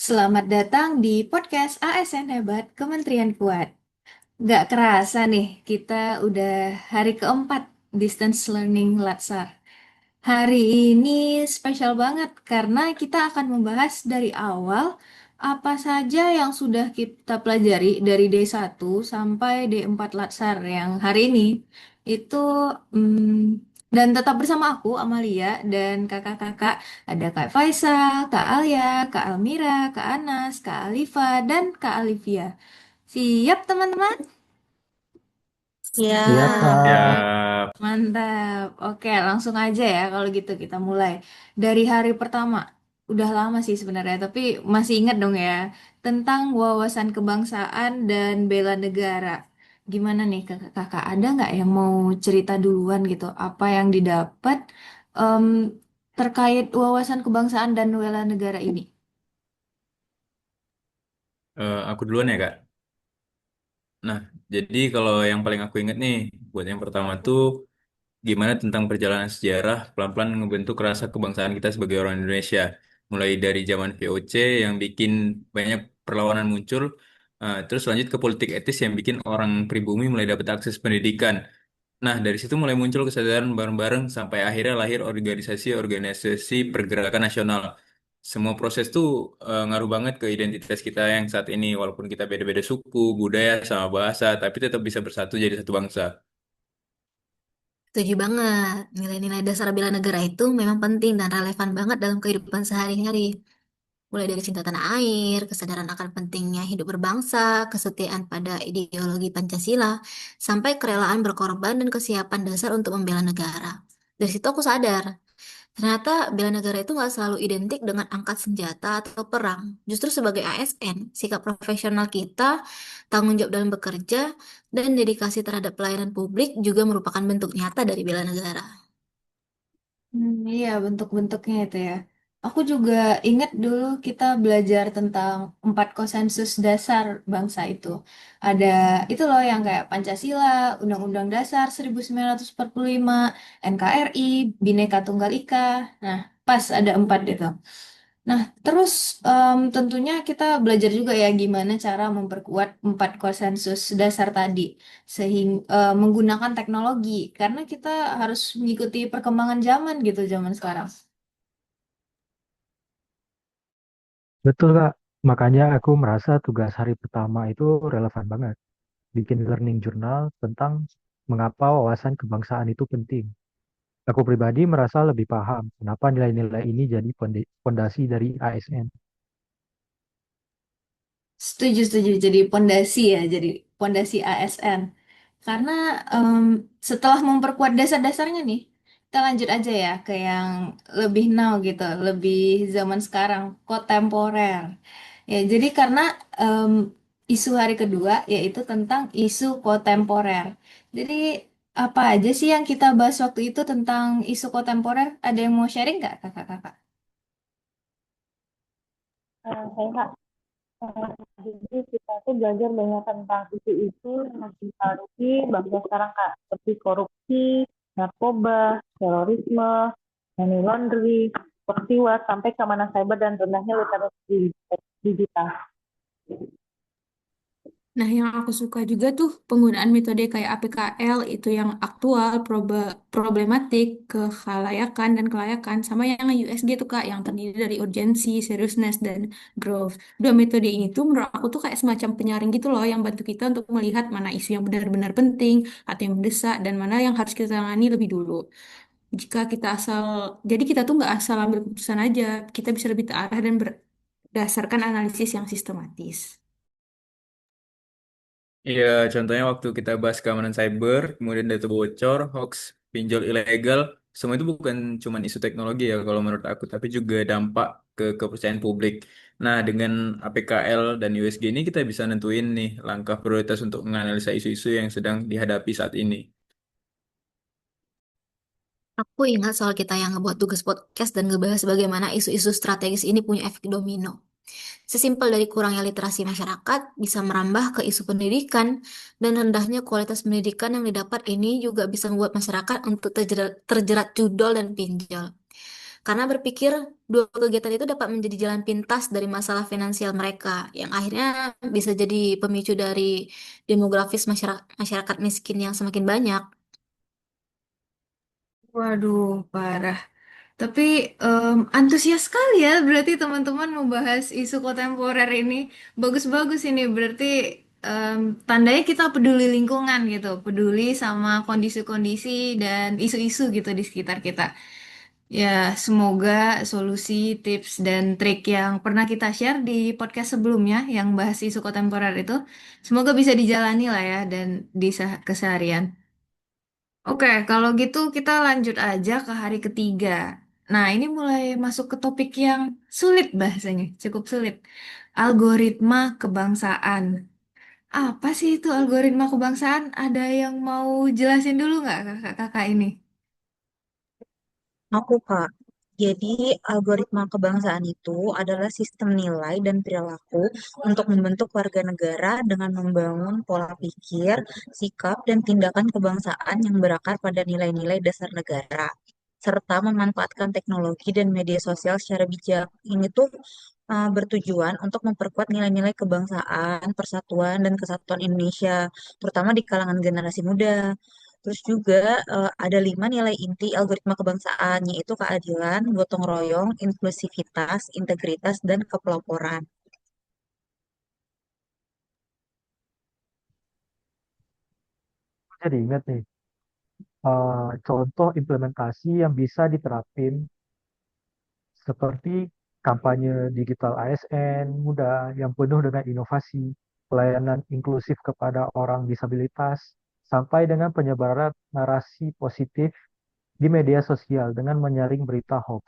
Selamat datang di podcast ASN Hebat Kementerian Kuat. Nggak kerasa nih, kita udah hari keempat Distance Learning Latsar. Hari ini spesial banget karena kita akan membahas dari awal apa saja yang sudah kita pelajari dari D1 sampai D4 Latsar yang hari ini. Itu dan tetap bersama aku Amalia dan kakak-kakak ada Kak Faisal, Kak Alia, Kak Almira, Kak Anas, Kak Alifa dan Kak Alivia. Siap teman-teman? Siap, Ya, Kak. Mantap. Oke, langsung aja ya kalau gitu kita mulai. Dari hari pertama. Udah lama sih sebenarnya, tapi masih ingat dong ya tentang wawasan kebangsaan dan bela negara. Gimana nih kakak-kakak? Ada nggak yang mau cerita duluan gitu? Apa yang didapat em, terkait wawasan kebangsaan dan bela negara ini? aku duluan ya Kak. Nah, jadi kalau yang paling aku ingat nih, buat yang pertama tuh gimana tentang perjalanan sejarah pelan-pelan ngebentuk rasa kebangsaan kita sebagai orang Indonesia. Mulai dari zaman VOC yang bikin banyak perlawanan muncul, terus lanjut ke politik etis yang bikin orang pribumi mulai dapat akses pendidikan. Nah, dari situ mulai muncul kesadaran bareng-bareng sampai akhirnya lahir organisasi-organisasi pergerakan nasional. Semua proses tuh ngaruh banget ke identitas kita yang saat ini, walaupun kita beda-beda suku, budaya, sama bahasa, tapi tetap bisa bersatu jadi satu bangsa. Setuju banget. Nilai-nilai dasar bela negara itu memang penting dan relevan banget dalam kehidupan sehari-hari. Mulai dari cinta tanah air, kesadaran akan pentingnya hidup berbangsa, kesetiaan pada ideologi Pancasila, sampai kerelaan berkorban dan kesiapan dasar untuk membela negara. Dari situ aku sadar, ternyata bela negara itu nggak selalu identik dengan angkat senjata atau perang. Justru sebagai ASN, sikap profesional kita, tanggung jawab dalam bekerja, dan dedikasi terhadap pelayanan publik juga merupakan bentuk nyata dari bela negara. Iya, bentuk-bentuknya itu ya. Aku juga ingat dulu kita belajar tentang 4 konsensus dasar bangsa itu. Ada itu loh yang kayak Pancasila, Undang-Undang Dasar 1945, NKRI, Bhinneka Tunggal Ika. Nah, pas ada 4 itu. Nah, terus tentunya kita belajar juga ya gimana cara memperkuat 4 konsensus dasar tadi, sehingga menggunakan teknologi, karena kita harus mengikuti perkembangan zaman gitu zaman sekarang. Betul, Kak. Makanya aku merasa tugas hari pertama itu relevan banget. Bikin learning journal tentang mengapa wawasan kebangsaan itu penting. Aku pribadi merasa lebih paham kenapa nilai-nilai ini jadi fondasi dari ASN. Setuju, setuju. Jadi pondasi ya, jadi pondasi ASN. Karena em, setelah memperkuat dasar-dasarnya nih, kita lanjut aja ya ke yang lebih now gitu, lebih zaman sekarang, kontemporer. Ya, jadi karena em, isu hari kedua yaitu tentang isu kontemporer. Jadi apa aja sih yang kita bahas waktu itu tentang isu kontemporer? Ada yang mau sharing nggak kakak-kakak? Saya jadi kita tuh belajar banyak tentang isu-isu yang mempengaruhi bangsa sekarang Kak, seperti korupsi, narkoba, terorisme, money laundering, peristiwa sampai keamanan cyber dan rendahnya literasi digital. Nah, yang aku suka juga tuh penggunaan metode kayak APKL itu yang aktual, problematik, kekhalayakan, dan kelayakan, sama yang USG tuh Kak, yang terdiri dari urgensi, seriousness, dan growth. Dua metode ini tuh menurut aku tuh kayak semacam penyaring gitu loh, yang bantu kita untuk melihat mana isu yang benar-benar penting, atau yang mendesak, dan mana yang harus kita tangani lebih dulu. Jika kita asal, jadi kita tuh nggak asal ambil keputusan aja, kita bisa lebih terarah dan berdasarkan analisis yang sistematis. Iya, contohnya waktu kita bahas keamanan cyber, kemudian data bocor, hoax, pinjol ilegal, semua itu bukan cuma isu teknologi ya kalau menurut aku, tapi juga dampak ke kepercayaan publik. Nah, dengan APKL dan USG ini kita bisa nentuin nih langkah prioritas untuk menganalisa isu-isu yang sedang dihadapi saat ini. Aku ingat soal kita yang ngebuat tugas podcast dan ngebahas bagaimana isu-isu strategis ini punya efek domino. Sesimpel dari kurangnya literasi masyarakat bisa merambah ke isu pendidikan dan rendahnya kualitas pendidikan yang didapat ini juga bisa membuat masyarakat untuk terjerat judol dan pinjol. karena berpikir dua kegiatan itu dapat menjadi jalan pintas dari masalah finansial mereka, yang akhirnya bisa jadi pemicu dari demografis masyarakat miskin yang semakin banyak. Waduh, parah. Tapi antusias sekali ya berarti teman-teman membahas isu kontemporer ini. Bagus-bagus ini berarti em, tandanya kita peduli lingkungan gitu, peduli sama kondisi-kondisi dan isu-isu gitu di sekitar kita. Ya, semoga solusi, tips, dan trik yang pernah kita share di podcast sebelumnya yang bahas isu kontemporer itu, semoga bisa dijalani lah ya dan di keseharian. Oke, kalau gitu kita lanjut aja ke hari ketiga. Nah, ini mulai masuk ke topik yang sulit bahasanya, cukup sulit. Algoritma kebangsaan. Apa sih itu algoritma kebangsaan? Ada yang mau jelasin dulu nggak kakak-kakak ini? Aku, Kak. Jadi, algoritma kebangsaan itu adalah sistem nilai dan perilaku untuk membentuk warga negara dengan membangun pola pikir, sikap, dan tindakan kebangsaan yang berakar pada nilai-nilai dasar negara, serta memanfaatkan teknologi dan media sosial secara bijak. Ini tuh bertujuan untuk memperkuat nilai-nilai kebangsaan, persatuan, dan kesatuan Indonesia, terutama di kalangan generasi muda. Terus juga ada 5 nilai inti algoritma kebangsaan, yaitu keadilan, gotong royong, inklusivitas, integritas, dan kepeloporan. Jadi ingat nih, contoh implementasi yang bisa diterapin seperti kampanye digital ASN muda yang penuh dengan inovasi, pelayanan inklusif kepada orang disabilitas, sampai dengan penyebaran narasi positif di media sosial dengan menyaring berita hoax.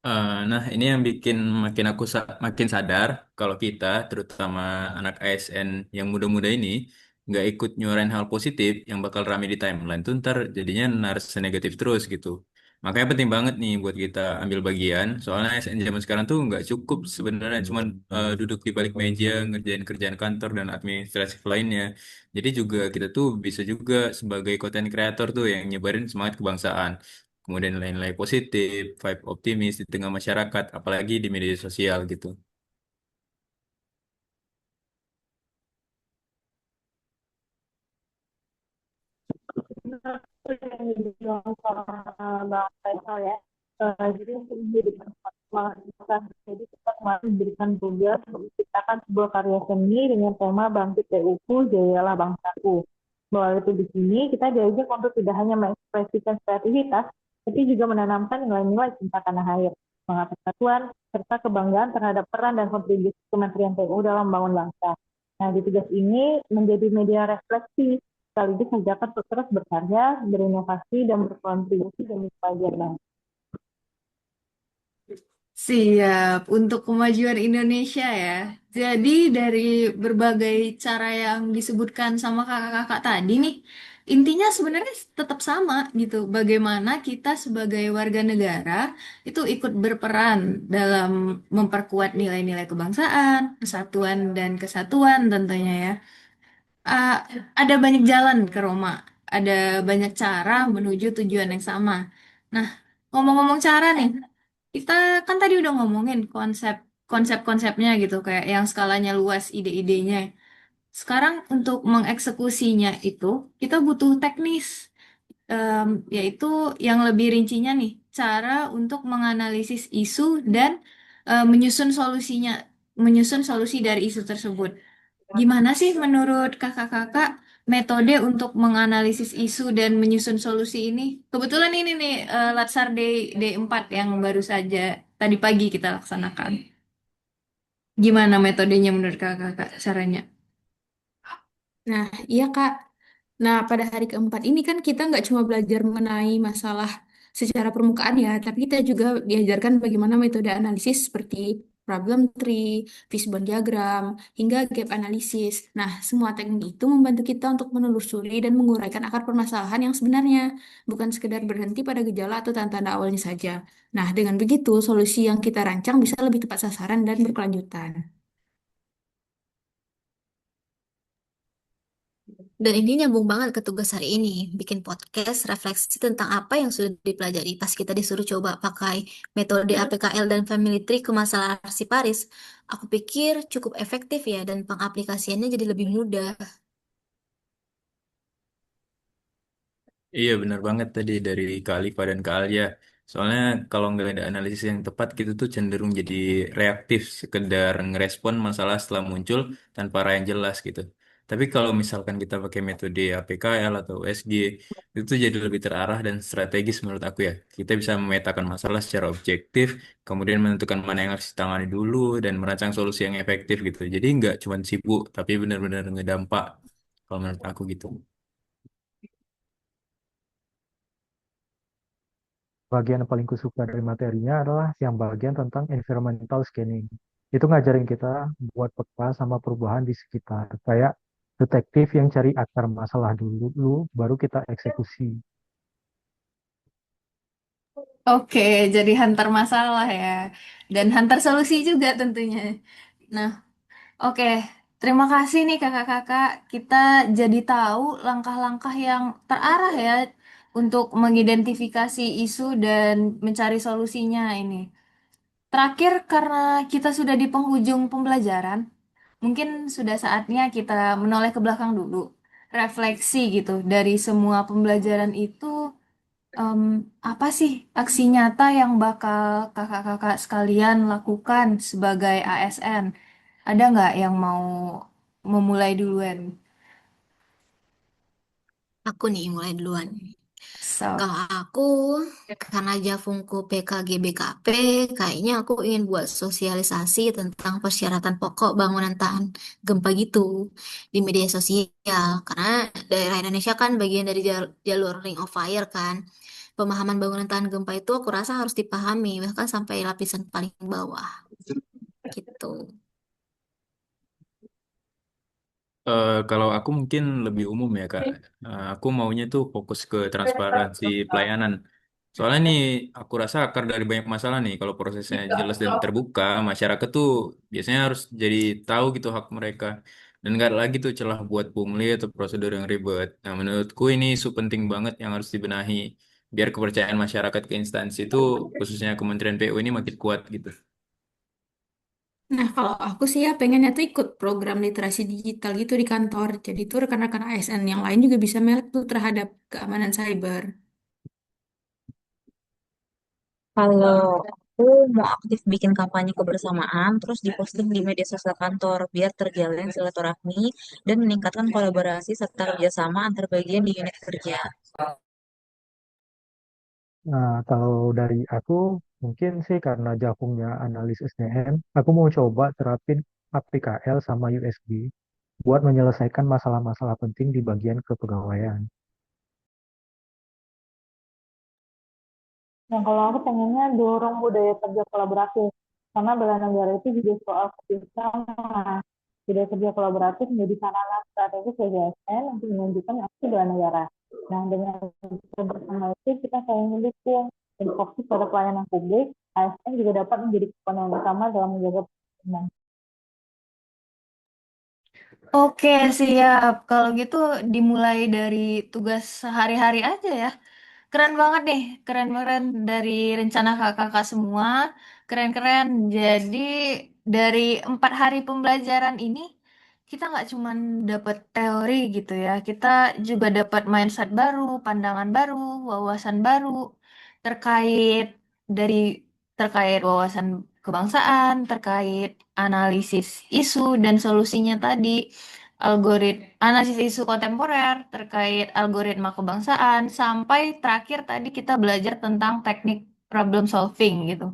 Nah, ini yang bikin makin aku makin sadar kalau kita, terutama anak ASN yang muda-muda ini, nggak ikut nyuarain hal positif yang bakal rame di timeline tuh ntar jadinya narasi negatif terus gitu. Makanya penting banget nih buat kita ambil bagian. Soalnya ASN zaman sekarang tuh nggak cukup sebenarnya cuman duduk di balik meja ngerjain kerjaan kantor dan administratif lainnya. Jadi juga kita tuh bisa juga sebagai content creator tuh yang nyebarin semangat kebangsaan. Kemudian nilai-nilai positif, vibe optimis di tengah masyarakat, apalagi di media sosial gitu. Yang dibilang sama Bang Faisal ya. Jadi untuk menjadikan semangat kita, jadi kita kemarin diberikan tugas untuk menciptakan sebuah karya seni dengan tema Bangkit PUku, Jayalah Bangsaku. Bahwa itu di sini kita diajak untuk tidak hanya mengekspresikan kreativitas, tapi juga menanamkan nilai-nilai cinta tanah air, semangat persatuan, serta kebanggaan terhadap peran dan kontribusi Kementerian PU dalam membangun bangsa. Nah, di tugas ini menjadi media refleksi sekaligus ajakan untuk terus berkarya, berinovasi, dan berkontribusi demi kemajuan bangsa. Siap, untuk kemajuan Indonesia ya. Jadi dari berbagai cara yang disebutkan sama kakak-kakak tadi nih, intinya sebenarnya tetap sama gitu. Bagaimana kita sebagai warga negara itu ikut berperan dalam memperkuat nilai-nilai kebangsaan, persatuan dan kesatuan tentunya ya. Uh, ada banyak jalan ke Roma, ada banyak cara menuju tujuan yang sama. Nah, ngomong-ngomong cara nih, kita kan tadi udah ngomongin konsep-konsepnya gitu, kayak yang skalanya luas, ide-idenya. Sekarang untuk mengeksekusinya itu, kita butuh teknis, yaitu yang lebih rincinya nih, cara untuk menganalisis isu dan menyusun solusi dari isu tersebut. Gimana sih menurut kakak-kakak metode untuk menganalisis isu dan menyusun solusi ini? Kebetulan ini nih Latsar D4 yang baru saja tadi pagi kita laksanakan. Gimana metodenya menurut kakak-kakak caranya? Nah, iya Kak. Nah, pada hari keempat ini kan kita nggak cuma belajar mengenai masalah secara permukaan ya, tapi kita juga diajarkan bagaimana metode analisis seperti problem tree, fishbone diagram, hingga gap analysis. Nah, semua teknik itu membantu kita untuk menelusuri dan menguraikan akar permasalahan yang sebenarnya, bukan sekedar berhenti pada gejala atau tanda-tanda awalnya saja. Nah, dengan begitu, solusi yang kita rancang bisa lebih tepat sasaran dan berkelanjutan. Dan ini nyambung banget ke tugas hari ini, bikin podcast refleksi tentang apa yang sudah dipelajari pas kita disuruh coba pakai metode APKL dan Family Tree ke masalah Paris. Aku pikir cukup efektif ya dan pengaplikasiannya jadi lebih mudah. Iya benar banget tadi dari Kak Alifa dan Kak Alia. Soalnya kalau nggak ada analisis yang tepat kita tuh cenderung jadi reaktif, sekedar ngerespon masalah setelah muncul tanpa arah yang jelas gitu. Tapi kalau misalkan kita pakai metode APKL atau USG, itu tuh jadi lebih terarah dan strategis menurut aku ya. Kita bisa memetakan masalah secara objektif, kemudian menentukan mana yang harus ditangani dulu, dan merancang solusi yang efektif gitu. Jadi nggak cuma sibuk, tapi benar-benar ngedampak. Kalau menurut aku gitu. Bagian yang paling kusuka dari materinya adalah yang bagian tentang environmental scanning. Itu ngajarin kita buat peka sama perubahan di sekitar. Kayak detektif yang cari akar masalah dulu, baru kita eksekusi. Oke, jadi hunter masalah ya. Dan hunter solusi juga tentunya. Nah, oke. Terima kasih nih kakak-kakak. Kita jadi tahu langkah-langkah yang terarah ya untuk mengidentifikasi isu dan mencari solusinya ini. Terakhir, karena kita sudah di penghujung pembelajaran, mungkin sudah saatnya kita menoleh ke belakang dulu. Refleksi gitu dari semua pembelajaran itu, em, apa sih aksi nyata yang bakal kakak-kakak sekalian lakukan sebagai ASN? Ada nggak yang mau memulai duluan? Aku nih mulai duluan. So, Kalau aku, karena Javungku PKGBKP, kayaknya aku ingin buat sosialisasi tentang persyaratan pokok bangunan tahan gempa gitu di media sosial. Karena daerah Indonesia kan bagian dari jalur Ring of Fire kan. Pemahaman bangunan tahan gempa itu aku rasa harus dipahami, bahkan sampai lapisan paling bawah gitu. Kalau aku mungkin lebih umum ya Kak. Aku maunya tuh fokus ke transparansi pelayanan. Soalnya nih aku rasa akar dari banyak masalah nih. Kalau prosesnya jelas dan terbuka, masyarakat tuh biasanya harus jadi tahu gitu hak mereka. Dan nggak ada lagi tuh celah buat pungli atau prosedur yang ribet. Nah menurutku ini isu penting banget yang harus dibenahi. Biar kepercayaan masyarakat ke instansi itu, khususnya Kementerian PU ini makin kuat gitu. Nah, kalau aku sih ya pengennya tuh ikut program literasi digital gitu di kantor. Jadi tuh rekan-rekan ASN yang lain juga bisa melek tuh terhadap keamanan cyber. Kalau aku mau aktif bikin kampanye kebersamaan, terus diposting di media sosial kantor, biar terjalin silaturahmi dan meningkatkan kolaborasi serta kerjasama antar bagian di unit kerja. Nah, kalau dari aku, mungkin sih karena Javungnya analis SDM, aku mau coba terapin APKL sama USB buat menyelesaikan masalah-masalah penting di bagian kepegawaian. Yang kalau aku pengennya dorong budaya kerja kolaboratif, karena bela negara itu juga soal kerjasama. Budaya kerja kolaboratif menjadi sarana strategis bagi ASN untuk menunjukkan aksi bela negara. Nah, dengan kerjasama itu kita saling mendukung dan fokus pada pelayanan publik, ASN juga dapat menjadi komponen utama dalam menjaga perlindungan. oke, siap. Kalau gitu dimulai dari tugas sehari-hari aja ya. Keren banget nih, keren-keren dari rencana kakak-kakak semua. Keren-keren. Jadi dari 4 hari pembelajaran ini, kita nggak cuman dapat teori gitu ya, kita juga dapat mindset baru, pandangan baru, wawasan baru terkait dari terkait wawasan kebangsaan, terkait analisis isu dan solusinya tadi, analisis isu kontemporer terkait algoritma kebangsaan, sampai terakhir tadi kita belajar tentang teknik problem solving gitu.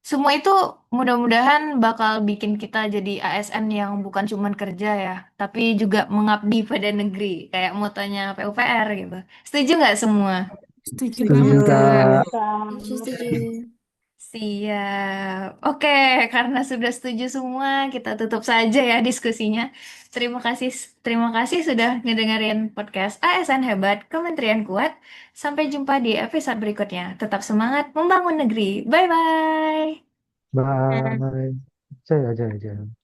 Semua itu mudah-mudahan bakal bikin kita jadi ASN yang bukan cuma kerja ya, tapi juga mengabdi pada negeri, kayak motonya PUPR gitu. Setuju nggak semua? Setuju Setuju, banget, Kak. Kak. Setuju, Bisa. setuju. Siap. Oke, karena sudah setuju semua, kita tutup saja ya diskusinya. Terima kasih, terima kasih sudah ngedengerin podcast ASN Hebat Kementerian Kuat. Sampai jumpa di episode berikutnya. Tetap semangat membangun negeri. Bye-bye. Bye. Jaya, jaya, jaya.